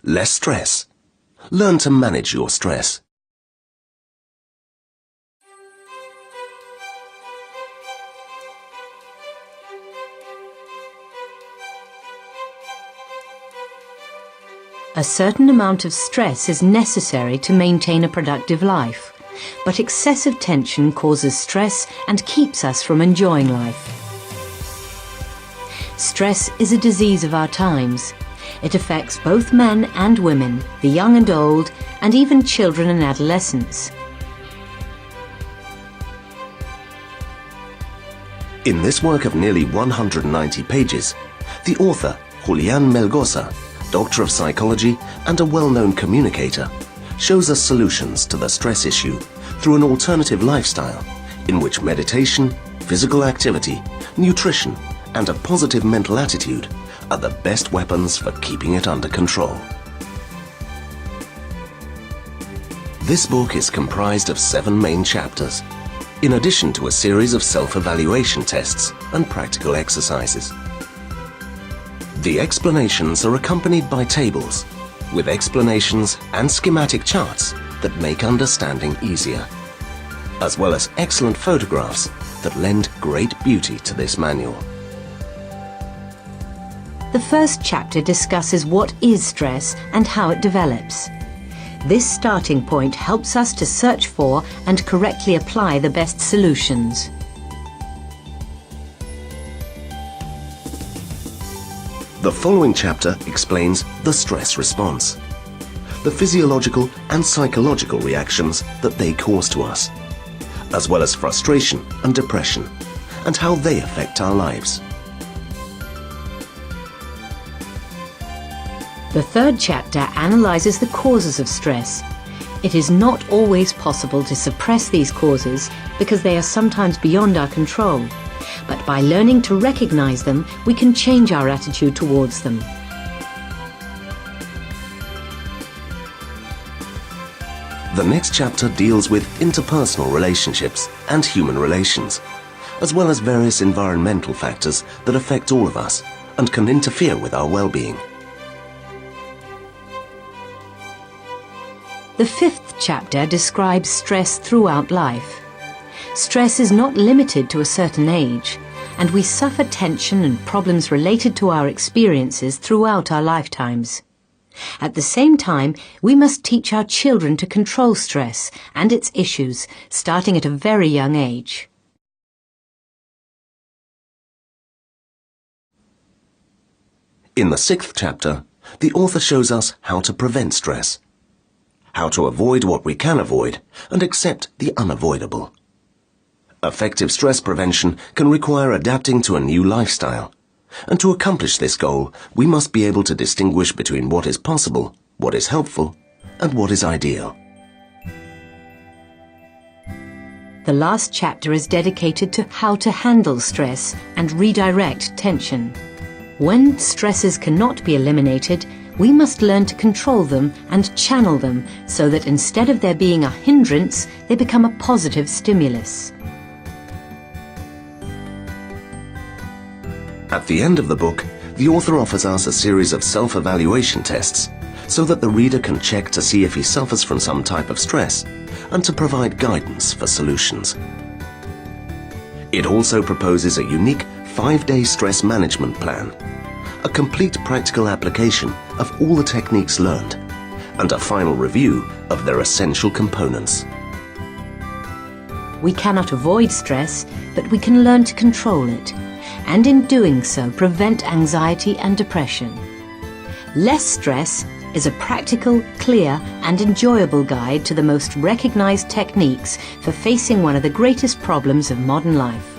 Less stress. Learn to manage your stress. A certain amount of stress is necessary to maintain a productive life, but excessive tension causes stress and keeps us from enjoying life. Stress is a disease of our times. It affects both men and women, the young and old, and even children and adolescents. In this work of nearly 190 pages, the author, Julián Melgosa, Doctor of Psychology and a well-known communicator, shows us solutions to the stress issue through an alternative lifestyle in which meditation, physical activity, nutrition and a positive mental attitude are the best weapons for keeping it under control. This book is comprised of 7 main chapters, in addition to a series of self-evaluation tests and practical exercises. The explanations are accompanied by tables, with explanations and schematic charts that make understanding easier, as well as excellent photographs that lend great beauty to this manual. The first chapter discusses what is stress and how it develops. This starting point helps us to search for and correctly apply the best solutions. The following chapter explains the stress response, the physiological and psychological reactions that they cause to us, as well as frustration and depression, and how they affect our lives. The third chapter analyzes the causes of stress. It is not always possible to suppress these causes because they are sometimes beyond our control. But by learning to recognize them, we can change our attitude towards them. The next chapter deals with interpersonal relationships and human relations, as well as various environmental factors that affect all of us and can interfere with our well-being. The fifth chapter describes stress throughout life. Stress is not limited to a certain age, and we suffer tension and problems related to our experiences throughout our lifetimes. At the same time, we must teach our children to control stress and its issues, starting at a very young age. In the 6th chapter, the author shows us how to prevent stress, how to avoid what we can avoid, and accept the unavoidable. Effective stress prevention can require adapting to a new lifestyle, and to accomplish this goal, we must be able to distinguish between what is possible, what is helpful, and what is ideal. The last chapter is dedicated to how to handle stress and redirect tension. When stresses cannot be eliminated, we must learn to control them and channel them so that instead of there being a hindrance, they become a positive stimulus. At the end of the book, the author offers us a series of self-evaluation tests so that the reader can check to see if he suffers from some type of stress and to provide guidance for solutions. It also proposes a unique 5-day stress management plan, a complete practical application of all the techniques learned, and a final review of their essential components. We cannot avoid stress, but we can learn to control it, and in doing so prevent anxiety and depression. Less Stress is a practical, clear and enjoyable guide to the most recognized techniques for facing one of the greatest problems of modern life.